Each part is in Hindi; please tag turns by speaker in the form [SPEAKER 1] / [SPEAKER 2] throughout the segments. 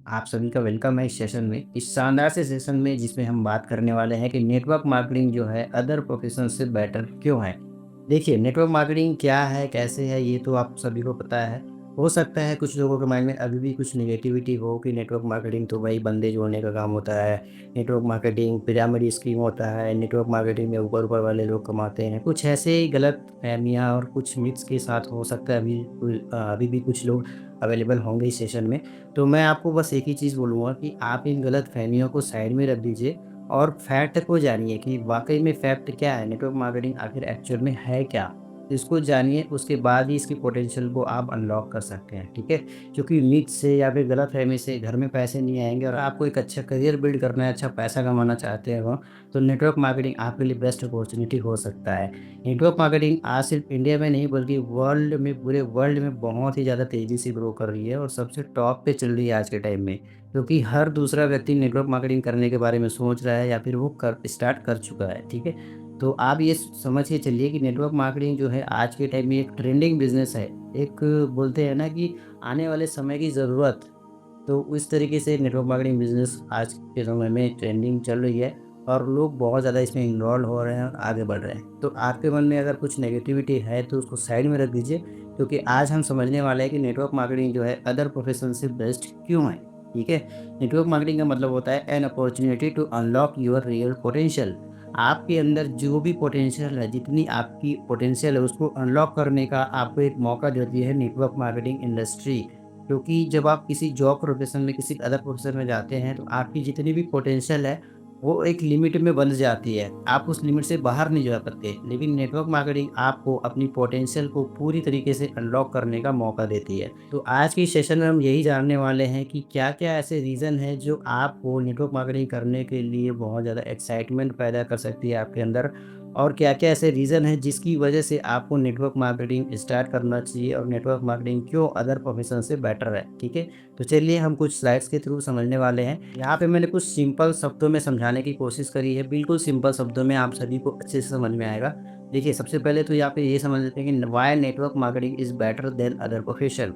[SPEAKER 1] आप सभी का वेलकम है इस सेशन में। इस शानदार से सेशन में जिसमें हम बात करने वाले हैं कि नेटवर्क मार्केटिंग जो है अदर प्रोफेशन से बेटर क्यों है। देखिए नेटवर्क मार्केटिंग क्या है, कैसे है, ये तो आप सभी को पता है। हो सकता है कुछ लोगों के माइंड में अभी भी कुछ नेगेटिविटी हो कि नेटवर्क मार्केटिंग तो भाई बंदे जोड़ने का काम होता है, नेटवर्क मार्केटिंग पिरामिड स्कीम होता है, नेटवर्क मार्केटिंग में ऊपर ऊपर वाले लोग कमाते हैं। कुछ ऐसे ही गलत फहमियाँ और कुछ मिथ्स के साथ हो सकता है अभी भी कुछ लोग अवेलेबल होंगे इस सेशन में। तो मैं आपको बस एक ही चीज़ बोलूँगा कि आप इन गलतफ़हमियों को साइड में रख दीजिए और फैक्ट को जानिए कि वाक़ई में फैक्ट क्या है, नेटवर्क मार्केटिंग आखिर एक्चुअल में है क्या? इसको जानिए, उसके बाद ही इसकी पोटेंशियल को आप अनलॉक कर सकते हैं, ठीक है? क्योंकि मीथ से या फिर गलतफ़हमी से घर में पैसे नहीं आएँगे और आपको एक अच्छा करियर बिल्ड करना है, अच्छा पैसा कमाना चाहते हो, तो नेटवर्क मार्केटिंग आपके लिए बेस्ट अपॉर्च्युनिटी हो सकता है। नेटवर्क मार्केटिंग आज सिर्फ इंडिया में नहीं बल्कि वर्ल्ड में, पूरे वर्ल्ड में बहुत ही ज़्यादा तेज़ी से ग्रो कर रही है और सबसे टॉप पे चल रही है आज के टाइम में। क्योंकि हर दूसरा व्यक्ति नेटवर्क मार्केटिंग करने के बारे में सोच रहा है या फिर वो कर स्टार्ट कर चुका है, ठीक है? तो आप ये समझ के चलिए कि नेटवर्क मार्केटिंग जो है आज के टाइम में एक ट्रेंडिंग बिज़नेस है। एक बोलते हैं ना कि आने वाले समय की ज़रूरत। तो उस तरीके से नेटवर्क मार्केटिंग बिज़नेस आज के समय में ट्रेंडिंग चल रही है और लोग बहुत ज़्यादा इसमें इन्वॉल्व हो रहे हैं और आगे बढ़ रहे हैं। तो आपके मन में अगर कुछ नेगेटिविटी है तो उसको साइड में रख दीजिए, क्योंकि आज हम समझने वाले हैं कि नेटवर्क मार्केटिंग जो है अदर प्रोफेशन से बेस्ट क्यों है, ठीक है? नेटवर्क मार्केटिंग का मतलब होता है an opportunity to unlock your real potential. आपके अंदर जो भी पोटेंशियल है, जितनी आपकी पोटेंशियल है उसको अनलॉक करने का आपको एक मौका देती है नेटवर्क मार्केटिंग इंडस्ट्री। क्योंकि जब आप किसी जॉब प्रोफ़ेशन में, किसी अदर प्रोफ़ेशन में जाते हैं, तो आपकी जितनी भी पोटेंशियल है, वो एक लिमिट में बंध जाती है। आप उस लिमिट से बाहर नहीं जा सकते। लेकिन नेटवर्क मार्केटिंग आपको अपनी पोटेंशियल को पूरी तरीके से अनलॉक करने का मौका देती है। तो आज की सेशन में हम यही जानने वाले हैं कि क्या-क्या ऐसे रीज़न हैं, जो आपको नेटवर्क मार्केटिंग करने के लिए बहुत ज़्यादा एक्साइटमेंट पैदा कर सकती है आपके अंदर, और क्या-क्या ऐसे रीज़न हैं जिसकी वजह से आपको नेटवर्क मार्केटिंग स्टार्ट करना चाहिए और नेटवर्क मार्केटिंग क्यों अदर प्रोफ़ेशन से बेटर है, ठीक है? तो चलिए हम कुछ स्लाइड्स के थ्रू समझने वाले हैं। यहाँ पे मैंने कुछ सिंपल शब्दों में समझाने की कोशिश करी है, बिल्कुल सिंपल शब्दों में आप सभी को अच्छे से समझ में आएगा। देखिए सबसे पहले तो यहाँ पे ये समझ लेते हैं कि why network marketing is better than other profession.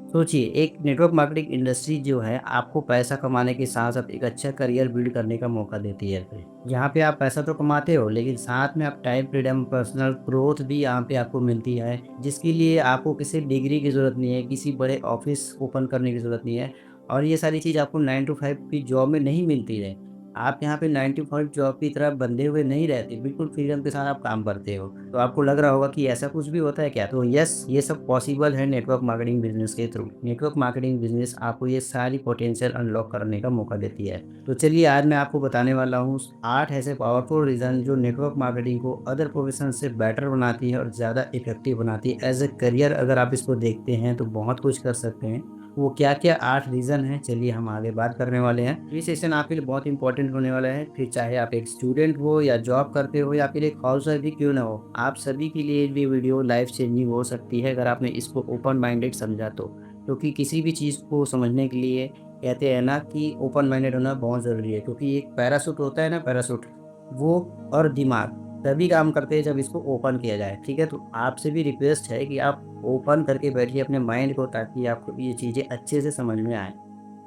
[SPEAKER 1] सोचिए, एक नेटवर्क मार्केटिंग इंडस्ट्री जो है आपको पैसा कमाने के साथ-साथ एक अच्छा करियर बिल्ड करने का मौका देती है। यहाँ पे आप पैसा तो कमाते हो, लेकिन साथ में आप टाइम फ्रीडम, पर्सनल ग्रोथ भी यहाँ पे आपको मिलती है, जिसके लिए आपको किसी डिग्री की ज़रूरत नहीं है, किसी बड़े ऑफ़िस ओपन करने की ज़रूरत नहीं है, और ये सारी चीज़ आपको 9 टू 5 की जॉब में नहीं मिलती है। आप यहाँ पे 9 टू 5 जॉब की तरह बंधे हुए नहीं रहते, बिल्कुल फ्रीडम के साथ आप काम करते हो। तो आपको लग रहा होगा कि ऐसा कुछ भी होता है क्या? तो यस, ये सब पॉसिबल है नेटवर्क मार्केटिंग बिज़नेस के थ्रू। नेटवर्क मार्केटिंग बिज़नेस आपको ये सारी पोटेंशियल अनलॉक करने का मौका देती है। तो चलिए आज मैं आपको बताने वाला हूँ 8 ऐसे पावरफुल रीज़न जो नेटवर्क मार्केटिंग को अदर प्रोफेशन से बेटर बनाती है और ज़्यादा इफ़ेक्टिव बनाती है। एज़ अ करियर अगर आप इसको देखते हैं तो बहुत कुछ कर सकते हैं। वो क्या-क्या 8 रीज़न हैं, चलिए हम आगे बात करने वाले हैं। ये सेशन आपके लिए बहुत इंपॉर्टेंट होने वाला है, फिर चाहे आप एक स्टूडेंट हो या जॉब करते हो या फिर एक हाउसवाइफ भी क्यों ना हो, आप सभी के लिए ये वीडियो लाइफ चेंजिंग हो सकती है अगर आपने इसको ओपन माइंडेड समझा तो। क्योंकि किसी भी चीज़ को समझने के लिए कहते हैं ना कि ओपन माइंडेड होना बहुत ज़रूरी है, क्योंकि एक पैराशूट होता है ना, पैराशूट, वो और दिमाग तभी काम करते हैं जब इसको ओपन किया जाए, ठीक है? तो आपसे भी रिक्वेस्ट है कि आप ओपन करके बैठिए अपने माइंड को, ताकि आपको ये चीज़ें अच्छे से समझ में आएँ।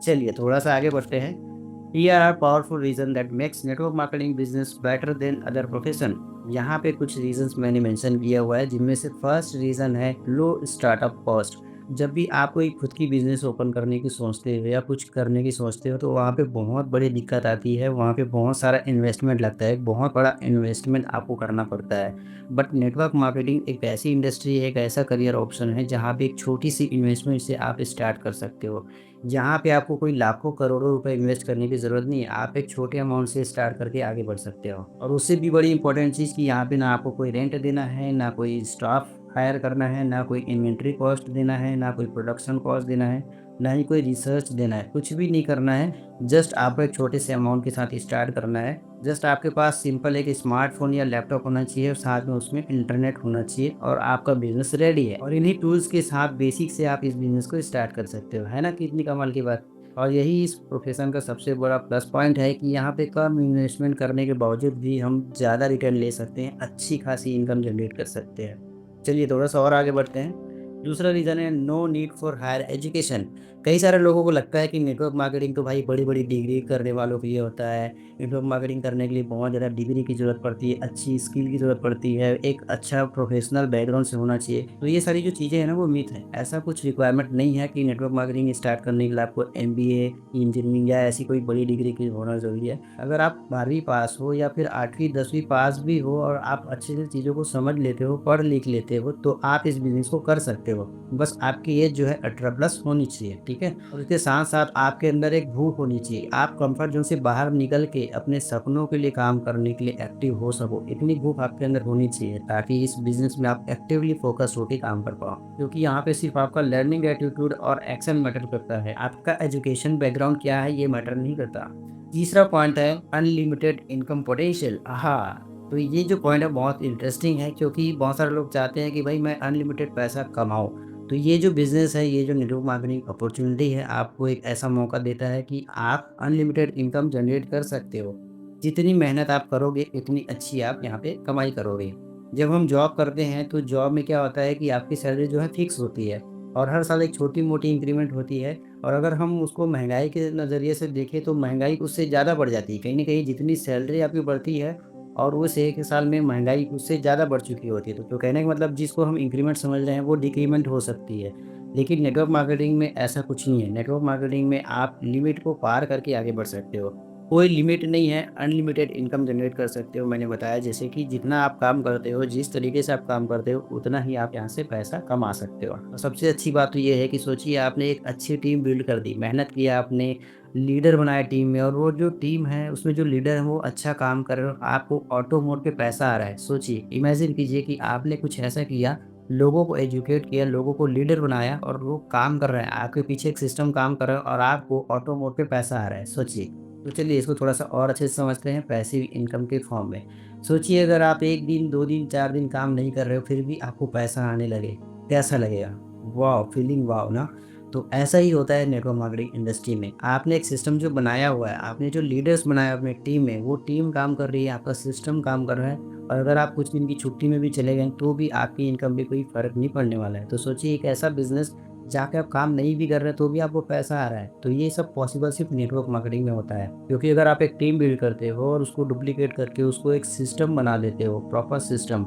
[SPEAKER 1] चलिए थोड़ा-सा आगे बढ़ते हैं। Here are powerful reason that makes network marketing business better than other profession. यहाँ पे कुछ रीज़न्स मैंने मेंशन किया हुआ है, जिनमें से फर्स्ट रीज़न है लो स्टार्टअप कॉस्ट। जब भी आप कोई खुद की बिज़नेस ओपन करने की सोचते हो या कुछ करने की सोचते हो, तो वहाँ पे बहुत बड़ी दिक्कत आती है, वहाँ पे बहुत सारा इन्वेस्टमेंट लगता है, बहुत बड़ा इन्वेस्टमेंट आपको करना पड़ता है। बट नेटवर्क मार्केटिंग एक ऐसी इंडस्ट्री है, एक ऐसा करियर ऑप्शन है, जहाँ पे एक छोटी-सी इन्वेस्टमेंट से आप स्टार्ट कर सकते हो। यहाँ पे आपको कोई लाखों करोड़ों रुपए इन्वेस्ट करने की ज़रूरत नहीं है, आप एक छोटे अमाउंट से स्टार्ट करके आगे बढ़ सकते हो। और उससे भी बड़ी इंपॉर्टेंट चीज़ कि यहाँ पे ना आपको कोई रेंट देना है, ना कोई स्टाफ हायर करना है, ना कोई इन्वेंटरी कॉस्ट देना है, ना कोई प्रोडक्शन कॉस्ट देना है, ना ही कोई रिसर्च देना है, कुछ भी नहीं करना है। जस्ट आपको एक छोटे से अमाउंट के साथ स्टार्ट करना है। जस्ट आपके पास सिंपल एक स्मार्टफ़ोन या लैपटॉप होना चाहिए और साथ में उसमें इंटरनेट होना चाहिए और आपका बिज़नेस रेडी है। और इन्हीं टूल्स के साथ बेसिक से आप इस बिज़नेस को स्टार्ट कर सकते हो। है ना कितनी कमाल की बात? और यही इस प्रोफ़ेशन का सबसे बड़ा प्लस पॉइंट है कि यहाँ पे कम इन्वेस्टमेंट करने के बावजूद भी हम ज़्यादा रिटर्न ले सकते हैं, अच्छी खासी इनकम जनरेट कर सकते हैं। चलिए थोड़ा-सा और आगे बढ़ते हैं। दूसरा रीज़न है no need for higher education. कई सारे लोगों को लगता है कि नेटवर्क मार्केटिंग तो भाई बड़ी-बड़ी डिग्री करने वालों के लिए होता है। नेटवर्क मार्केटिंग करने के लिए बहुत ज़्यादा डिग्री की ज़रूरत पड़ती है, अच्छी स्किल की ज़रूरत पड़ती है, एक अच्छा प्रोफ़ेशनल बैकग्राउंड से होना चाहिए। तो ये सारी जो चीज़ें हैं ना वो मिथ है। ऐसा कुछ रिक्वायरमेंट नहीं है कि नेटवर्क मार्केटिंग स्टार्ट करने के लिए आपको एमबीए, इंजीनियरिंग या ऐसी कोई बड़ी डिग्री की होना ज़रूरी है। अगर आप 12वीं पास हो या फिर 8वीं 10वीं पास भी हो और आप अच्छे से चीज़ों को समझ लेते हो, पढ़ लिख लेते हो, तो आप इस बिज़नेस को कर सकते हो। बस आपकी एज जो है 18 प्लस होनी चाहिए, ठीक है? और इसके साथ-साथ आपके अंदर एक भूख होनी चाहिए। आप कम्फर्ट ज़ोन से बाहर निकल के अपने सपनों के लिए काम करने के लिए एक्टिव हो सको, इतनी भूख आपके अंदर होनी चाहिए ताकि इस बिज़नेस में आप एक्टिवली फ़ोकस होके काम कर पाओ। क्योंकि यहाँ पे सिर्फ़ आपका लर्निंग एटीट्यूड और एक्शन मैटर करता है। आपका एजुकेशन बैकग्राउंड क्या है, ये मैटर नहीं करता। तीसरा पॉइंट है अनलिमिटेड इनकम पोटेंशियल। तो ये जो पॉइंट है बहुत इंटरेस्टिंग है क्योंकि बहुत सारे लोग चाहते हैं कि भाई मैं अनलिमिटेड पैसा कमाऊँ। तो ये जो बिज़नेस है, ये जो नेटवर्क मार्केटिंग अपॉर्च्युनिटी है, आपको एक ऐसा मौका देता है कि आप अनलिमिटेड इनकम जनरेट कर सकते हो। जितनी मेहनत आप करोगे, उतनी अच्छी आप यहाँ पे कमाई करोगे। जब हम जॉब करते हैं, तो जॉब में क्या होता है कि आपकी सैलरी जो है फिक्स होती है और हर साल एक छोटी-मोटी इंक्रीमेंट होती है और अगर हम उसको महँगाई के नज़रिए से देखें, तो महँगाई उससे ज़्यादा बढ़ जाती है। कहीं न कहीं जितनी सैलरी आपकी बढ़ती है और उस 1 साल में महँगाई उससे ज़्यादा बढ़ चुकी होती है। तो कहने का मतलब जिसको हम इंक्रीमेंट समझ रहे हैं वो डिक्रीमेंट हो सकती है। लेकिन नेटवर्क मार्केटिंग में ऐसा कुछ नहीं है। नेटवर्क मार्केटिंग में आप लिमिट को पार करके आगे बढ़ सकते हो। कोई लिमिट नहीं है, अनलिमिटेड इनकम जनरेट कर सकते हो। मैंने बताया जैसे कि जितना आप काम करते हो, जिस तरीके से आप काम करते हो, उतना ही आप यहाँ से पैसा कमा सकते हो। और सबसे अच्छी बात तो ये है कि सोचिए आपने एक अच्छी टीम बिल्ड कर दी, मेहनत किया आपने, लीडर बनाया टीम में और वो जो टीम है उसमें जो लीडर है वो अच्छा काम कर रहे हो, आपको ऑटो मोड पे पैसा आ रहा है। सोचिए, इमेजिन कीजिए कि आपने कुछ ऐसा किया, लोगों को एजुकेट किया, लोगों को लीडर बनाया और वो काम कर रहे हैं, आपके पीछे एक सिस्टम काम कर रहा है और आपको ऑटो मोड पे पैसा आ रहा है, सोचिए। तो चलिए इसको थोड़ा-सा और अच्छे से समझते हैं पैसिव इनकम के फॉर्म में। सोचिए अगर आप 1 दिन, 2 दिन, 4 दिन काम नहीं कर रहे हो, फिर भी आपको पैसा आने लगे, कैसा लगेगा? वॉव! फीलिंग वॉव ना? तो ऐसा ही होता है नेटवर्क मार्केटिंग इंडस्ट्री में। आपने एक सिस्टम जो बनाया हुआ है, आपने जो लीडर्स बनाया अपने टीम में, वो टीम काम कर रही है, आपका सिस्टम काम कर रहा है और अगर आप कुछ दिन की छुट्टी में भी चले गए, तो भी आपकी इनकम में कोई फ़र्क नहीं पड़ने वाला है। तो सोचिए एक ऐसा बिज़नेस जहाँ पे आप काम नहीं भी कर रहे, तो भी आपको पैसा आ रहा है। तो ये सब पॉसिबल सिर्फ़ नेटवर्क मार्केटिंग में होता है। क्योंकि अगर आप एक टीम बिल्ड करते हो और उसको डुप्लिकेट करके उसको एक सिस्टम बना देते हो, प्रॉपर सिस्टम,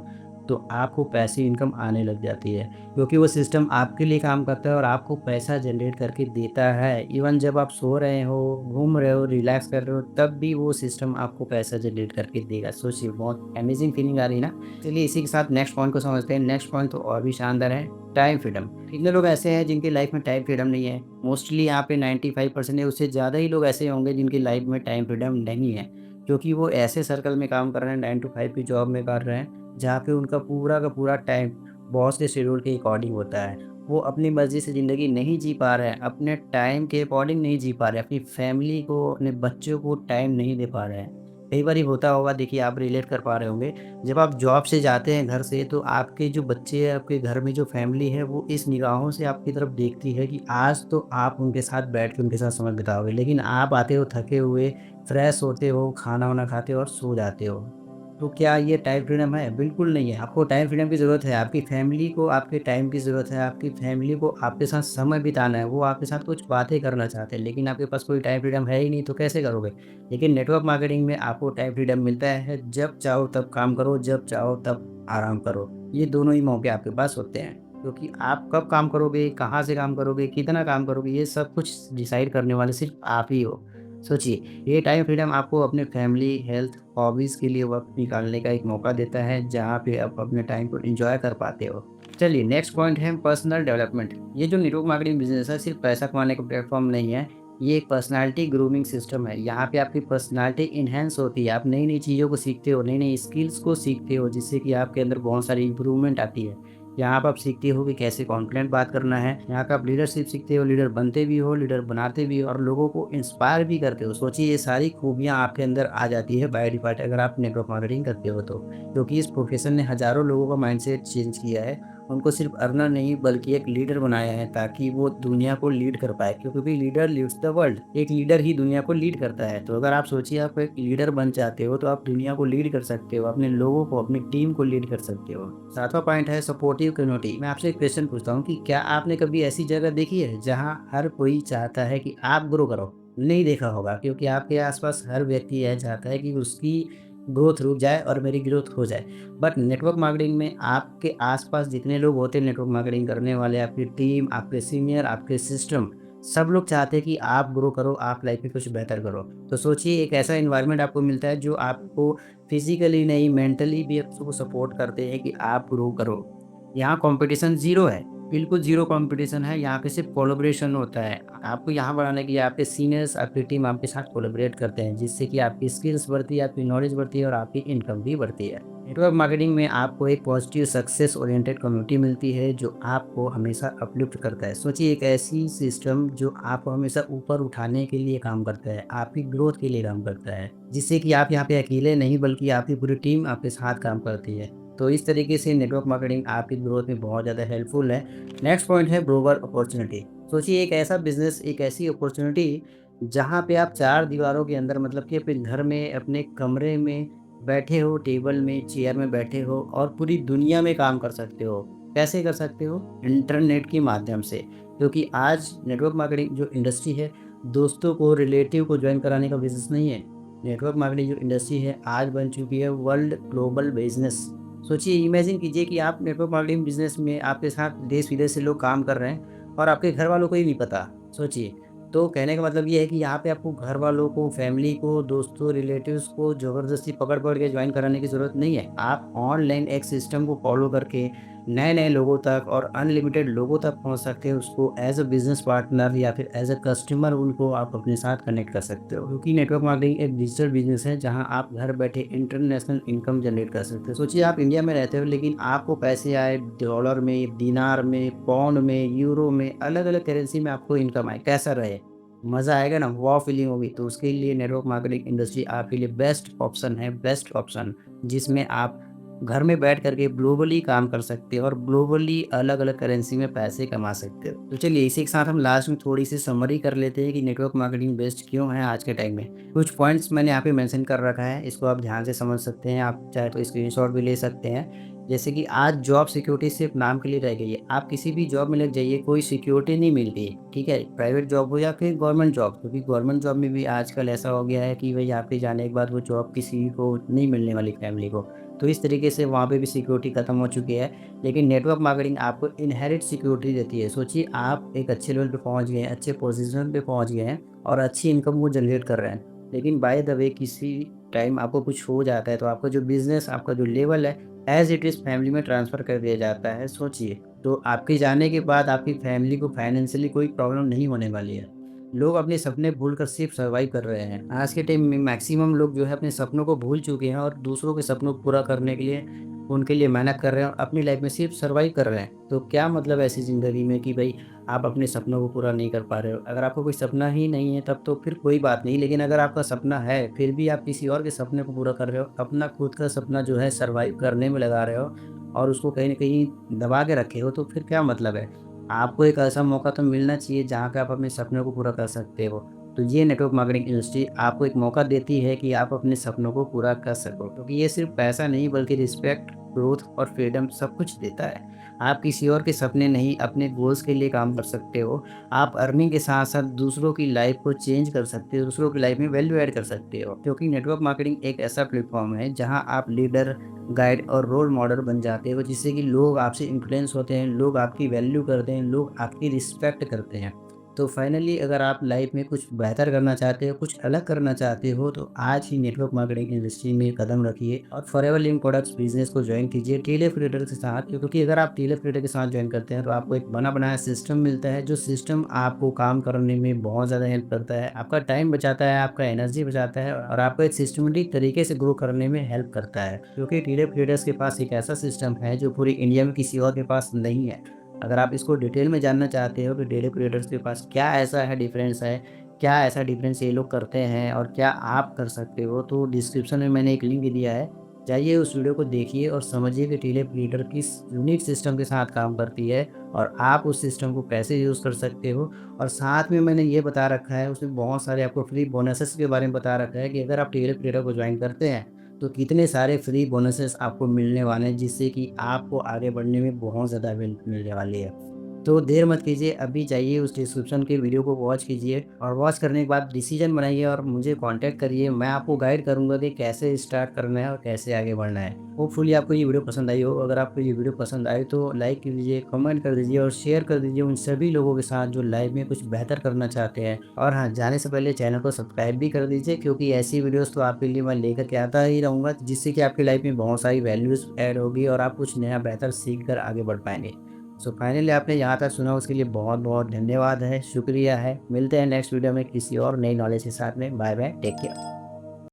[SPEAKER 1] तो आपको पैसिव इनकम आने लग जाती है। क्योंकि वो सिस्टम आपके लिए काम करता है और आपको पैसा जनरेट करके देता है। इवन जब आप सो रहे हो, घूम रहे हो, रिलैक्स कर रहे हो, तब भी वो सिस्टम आपको पैसा जनरेट करके देगा। सोचिए बहुत अमेज़िंग फीलिंग आ रही है ना? चलिए इसी के साथ नेक्स्ट पॉइंट को समझते हैं। नेक्स्ट पॉइंट तो और भी शानदार है, टाइम फ्रीडम। कितने लोग ऐसे हैं जिनकी लाइफ़ में टाइम फ्रीडम नहीं है? मोस्टली यहाँ पे 95% या उससे ज़्यादा ही लोग ऐसे होंगे जिनकी लाइफ़ में टाइम फ्रीडम नहीं है। क्योंकि वो ऐसे सर्कल में काम कर रहे हैं, 9 टू 5 की जॉब में कर रहे हैं, जहाँ पे उनका पूरा का पूरा टाइम बॉस के शेड्यूल के अकॉर्डिंग होता है। वो अपनी मर्ज़ी से ज़िंदगी नहीं जी पा रहे हैं, अपने टाइम के अकॉर्डिंग नहीं जी पा रहे हैं, अपनी फैमिली को, अपने बच्चों को टाइम नहीं दे पा रहे हैं। कई बारी होता होगा देखिए आप रिलेट कर पा रहे होंगे, जब आप जॉब से जाते हैं घर से तो आपके जो बच्चे हैं, आपके घर में जो फैमिली है वो इस निगाहों से आपकी तरफ देखती है कि आज तो आप उनके साथ बैठ के उनके साथ समय बिताओगे। लेकिन आप आते हो थके हुए, फ्रेश होते हो, खाना-वाना खाते हो और सो जाते हो। तो क्या ये टाइम फ्रीडम है? बिल्कुल नहीं है। आपको टाइम फ्रीडम की ज़रूरत है, आपकी फैमिली को आपके टाइम की ज़रूरत है, आपकी फैमिली को आपके साथ समय बिताना है, वो आपके साथ कुछ बातें करना चाहते हैं, लेकिन आपके पास कोई टाइम फ्रीडम है ही नहीं तो कैसे करोगे? लेकिन नेटवर्क मार्केटिंग में आपको टाइम फ्रीडम मिलता है, जब चाहो तब काम करो, जब चाहो तब आराम करो। ये दोनों ही मौके आपके पास होते हैं, क्योंकि आप कब काम करोगे, कहाँ से काम करोगे, कितना काम करोगे, ये सब कुछ डिसाइड करने वाले सिर्फ़ आप ही हो। सोचिए, ये टाइम फ्रीडम आपको अपने फैमिली, हेल्थ, हॉबीज़ के लिए वक़्त निकालने का एक मौका देता है, जहाँ पे आप अपने टाइम को एन्जॉय कर पाते हो। चलिए नेक्स्ट पॉइंट है पर्सनल डेवलपमेंट। ये जो नेटवर्क मार्केटिंग बिज़नेस है, सिर्फ़ पैसा कमाने का प्लेटफ़ॉर्म नहीं है, ये एक पर्सनैलिटी ग्रूमिंग सिस्टम है। यहाँ पे आपकी पर्सनैलिटी एनहांस होती है, आप नई-नई चीज़ों को सीखते हो, नई-नई स्किल्स को सीखते हो, जिससे कि आपके अंदर बहुत सारी इम्प्रूवमेंट आती है। यहाँ पे आप सीखते हो कि कैसे कॉन्फिडेंट बात करना है, यहाँ का आप लीडरशिप सीखते हो, लीडर बनते भी हो, लीडर बनाते भी हो और लोगों को इंस्पायर भी करते हो। सोचिए ये सारी खूबियाँ आपके अंदर आ जाती है बाय डिफ़ॉल्ट अगर आप नेटवर्क मार्केटिंग करते हो तो। क्योंकि इस प्रोफ़ेशन ने हज़ारों लोगों का माइंडसेट चेंज किया है, उनको सिर्फ अर्नर नहीं बल्कि एक लीडर बनाया है ताकि वो दुनिया को लीड कर पाए, क्योंकि लीडर लीड्स द वर्ल्ड। एक लीडर ही दुनिया को लीड करता है। तो अगर आप सोचिए आप एक लीडर बन जाते हो तो आप दुनिया को लीड कर सकते हो, अपने लोगों को, अपनी टीम को लीड कर सकते हो। सातवां पॉइंट है सपोर्टिव कम्युनिटी। मैं आपसे एक क्वेश्चन पूछता हूँ कि क्या आपने कभी ऐसी जगह देखी है जहाँ हर कोई चाहता है कि आप ग्रो करो? नहीं देखा होगा, क्योंकि आपके आसपास हर व्यक्ति यह चाहता है कि उसकी ग्रोथ रुक जाए और मेरी ग्रोथ हो जाए। बट नेटवर्क मार्केटिंग में आपके आसपास जितने लोग होते हैं नेटवर्क मार्केटिंग करने वाले, आपकी टीम, आपके सीनियर, आपके सिस्टम, सब लोग चाहते हैं कि आप ग्रो करो, आप लाइफ में कुछ बेहतर करो। तो सोचिए एक ऐसा एनवायरनमेंट आपको मिलता है जो आपको फिजिकली नहीं मेंटली भी आपको सपोर्ट करते हैं कि आप ग्रो करो। यहाँ कंपटीशन ज़ीरो है, बिल्कुल ज़ीरो कंपटीशन है, यहाँ पे सिर्फ कोलैबोरेशन होता है। आपको यहाँ बढ़ाने के लिए आपके सीनियर्स, आपकी टीम आपके साथ कोलैबोरेट करते हैं, जिससे कि आपकी स्किल्स बढ़ती है, आपकी नॉलेज बढ़ती है और आपकी इनकम भी बढ़ती है। नेटवर्क मार्केटिंग में आपको एक पॉजिटिव सक्सेस ओरिएंटेड कम्युनिटी मिलती है जो आपको हमेशा अपलिफ्ट करता है। सोचिए एक ऐसी सिस्टम जो आपको हमेशा ऊपर उठाने के लिए काम करता है, आपकी ग्रोथ के लिए काम करता है, जिससे कि आप यहाँ पे अकेले नहीं बल्कि आपकी पूरी टीम आपके साथ काम करती है। तो इस तरीके से नेटवर्क मार्केटिंग आपकी ग्रोथ में बहुत ज़्यादा हेल्पफुल है। नेक्स्ट पॉइंट है ग्लोबल अपॉर्चुनिटी। सोचिए एक ऐसा बिज़नेस, एक ऐसी अपॉर्चुनिटी जहाँ पे आप 4 दीवारों के अंदर मतलब कि अपने घर में, अपने कमरे में बैठे हो, टेबल में, चेयर में बैठे हो और पूरी दुनिया में काम कर सकते हो। कैसे कर सकते हो? इंटरनेट के माध्यम से। क्योंकि आज नेटवर्क मार्केटिंग जो इंडस्ट्री है, दोस्तों को, रिलेटिव को जॉइन कराने का बिज़नेस नहीं है। नेटवर्क मार्केटिंग जो इंडस्ट्री है आज बन चुकी है वर्ल्ड ग्लोबल बिज़नेस। सोचिए, इमेजिन कीजिए कि आप नेटवर्क मार्केटिंग बिज़नेस में आपके साथ देश-विदेश से लोग काम कर रहे हैं और आपके घर वालों को ही नहीं पता। सोचिए, तो कहने का मतलब ये है कि यहाँ पे आपको घर वालों को, फैमिली को, दोस्तों, रिलेटिव्स को ज़बरदस्ती पकड़-पकड़ के जॉइन कराने की ज़रूरत नहीं है। आप ऑनलाइन एक सिस्टम को फ़ॉलो करके नए-नए लोगों तक और अनलिमिटेड लोगों तक पहुँच सकते हैं। उसको एज़ अ बिज़नेस पार्टनर या फिर एज़ अ कस्टमर उनको आप अपने साथ कनेक्ट कर सकते हो। क्योंकि नेटवर्क मार्केटिंग एक डिजिटल बिज़नेस है जहाँ आप घर बैठे इंटरनेशनल इनकम जनरेट कर सकते हो। सोचिए आप इंडिया में रहते हो लेकिन आपको पैसे आए डॉलर में, दिनार में, पाउंड में, यूरो में, अलग-अलग करेंसी में आपको इनकम आए। कैसा रहे? मज़ा आएगा ना, वॉव फीलिंग होगी। तो उसके लिए नेटवर्क मार्केटिंग इंडस्ट्री आपके लिए बेस्ट ऑप्शन है, बेस्ट ऑप्शन, जिसमें आप घर में बैठ कर के ग्लोबली काम कर सकते हो और ग्लोबली अलग-अलग करेंसी में पैसे कमा सकते हो। तो चलिए इसी के साथ हम लास्ट में थोड़ी-सी समरी कर लेते हैं कि नेटवर्क मार्केटिंग बेस्ट क्यों है आज के टाइम में। कुछ पॉइंट्स मैंने यहाँ पे मेंशन कर रखा है, इसको आप ध्यान से समझ सकते हैं, आप चाहे तो स्क्रीनशॉट भी ले सकते हैं। जैसे कि आज जॉब सिक्योरिटी सिर्फ नाम के लिए रह गई है। आप किसी भी जॉब में लग जाइए, कोई सिक्योरिटी नहीं मिलती है, ठीक है? प्राइवेट जॉब हो या फिर गवर्नमेंट जॉब, क्योंकि गवर्नमेंट जॉब में भी आजकल ऐसा हो गया है कि भई आपके जाने के बाद वो जॉब किसी को नहीं मिलने वाली, फैमिली को। तो इस तरीके से वहाँ पे भी सिक्योरिटी खत्म हो चुकी है। लेकिन नेटवर्क मार्केटिंग आपको इनहेरिट सिक्योरिटी देती है। सोचिए आप एक अच्छे लेवल पे पहुँच गए हैं, अच्छे पोज़ीशन पे पहुँच गए हैं और अच्छी इनकम वो जनरेट कर रहे हैं। लेकिन बाय द वे किसी टाइम आपको कुछ हो जाता है तो आपका जो बिज़नेस, आपका जो लेवल है एज़ इट इज़ फैमिली में ट्रांसफ़र कर दिया जाता है। सोचिए, तो आपके जाने के बाद आपकी फैमिली को फाइनेंशियली कोई प्रॉब्लम नहीं होने वाली है। लोग अपने सपने भूलकर सिर्फ़ सर्वाइव कर रहे हैं। आज के टाइम में मैक्सिमम लोग जो है अपने सपनों को भूल चुके हैं और दूसरों के सपनों को पूरा करने के लिए उनके लिए मेहनत कर रहे हैं और अपनी लाइफ़ में सिर्फ़ सर्वाइव कर रहे हैं। तो क्या मतलब ऐसी ज़िंदगी में कि भई आप अपने सपनों को पूरा नहीं कर पा रहे हो। अगर आपको कोई सपना ही नहीं है तब तो फिर कोई बात नहीं, लेकिन अगर आपका सपना है, फिर भी आप किसी और के सपने को पूरा कर रहे हो, अपना खुद का सपना जो है सर्वाइव करने में लगा रहे हो और उसको कहीं न कहीं दबा के रखे हो, तो फिर क्या मतलब है? आपको एक ऐसा मौका तो मिलना चाहिए जहाँ पे आप अपने सपनों को पूरा कर सकते हो। तो ये नेटवर्क मार्केटिंग इंडस्ट्री आपको एक मौका देती है कि आप अपने सपनों को पूरा कर सको। क्योंकि ये सिर्फ़ पैसा नहीं बल्कि रिस्पेक्ट, ग्रोथ और फ्रीडम सब कुछ देता है। आप किसी और के सपने नहीं, अपने गोल्स के लिए काम कर सकते हो। आप अर्निंग के साथ-साथ दूसरों की लाइफ़ को चेंज कर सकते हो, दूसरों की लाइफ़ में वैल्यू ऐड कर सकते हो। क्योंकि नेटवर्क मार्केटिंग एक ऐसा प्लेटफ़ॉर्म है जहाँ आप लीडर, गाइड और रोल मॉडल बन जाते हो, जिससे कि लोग आपसे इन्फ्लुएंस होते हैं, लोग आपकी वैल्यू करते हैं, लोग आपकी रिस्पेक्ट करते हैं। तो फाइनली अगर आप लाइफ में कुछ बेहतर करना चाहते हो, कुछ अलग करना चाहते हो, तो आज ही नेटवर्क मार्केटिंग इंडस्ट्री में कदम रखिए और फॉरएवर लिंक प्रोडक्ट्स बिजनेस को ज्वाइन कीजिए टेलीऑपरेटर के साथ। क्योंकि अगर आप टेलीऑपरेटर के साथ ज्वाइन करते हैं तो आपको एक बना बनाया सिस्टम मिलता है, जो सिस्टम आपको काम करने में बहुत ज़्यादा हेल्प करता है, आपका टाइम बचाता है, आपका एनर्जी बचाता है और आपको एक सिस्टमेटिक तरीके से ग्रो करने में हेल्प करता है। क्योंकि टेलीऑपरेटर्स के पास एक ऐसा सिस्टम है जो पूरी इंडिया में किसी और के पास नहीं है। अगर आप इसको डिटेल में जानना चाहते हो कि डेली क्रिएटर्स के पास क्या ऐसा है डिफरेंस है, क्या ऐसा डिफरेंस ये लोग करते हैं और क्या आप कर सकते हो, तो डिस्क्रिप्शन में मैंने एक लिंक दिया है। जाइए उस वीडियो को देखिए और समझिए कि टीले प्रिंटर किस यूनिक सिस्टम के साथ काम करती है और आप उस सिस्टम को कैसे यूज़ कर सकते हो। और साथ में मैंने ये बता रखा है, उसमें बहुत सारे आपको फ्री बोनसेस के बारे में बता रखा है कि अगर आप टीले प्रिंटर को ज्वाइन करते हैं तो कितने सारे फ्री बोनसेस आपको मिलने वाले हैं, जिससे कि आपको आगे बढ़ने में बहुत ज़्यादा हेल्प मिलने वाली है। तो देर मत कीजिए, अभी जाइए उस डिस्क्रिप्शन के वीडियो को वॉच कीजिए और वॉच करने के बाद डिसीजन बनाइए और मुझे कांटेक्ट करिए। मैं आपको गाइड करूँगा कि कैसे स्टार्ट करना है और कैसे आगे बढ़ना है। होपफुली आपको ये वीडियो पसंद आई हो। अगर आपको ये वीडियो पसंद आई तो लाइक कीजिए, कमेंट कर दीजिए और शेयर कर दीजिए उन सभी लोगों के साथ जो लाइफ में कुछ बेहतर करना चाहते हैं। और हाँ, जाने से पहले चैनल को सब्सक्राइब भी कर दीजिए, क्योंकि ऐसी वीडियोज़ तो आपके लिए मैं लेकर के आता ही रहूँगा, जिससे कि आपकी लाइफ में बहुत सारी वैल्यूज़ ऐड होगी और आप कुछ नया बेहतर सीख कर आगे बढ़ पाएँगे। सो फाइनली आपने यहाँ तक सुना, उसके लिए बहुत-बहुत धन्यवाद है, शुक्रिया है। मिलते हैं नेक्स्ट वीडियो में किसी और नई नॉलेज के साथ में। Bye bye, take care.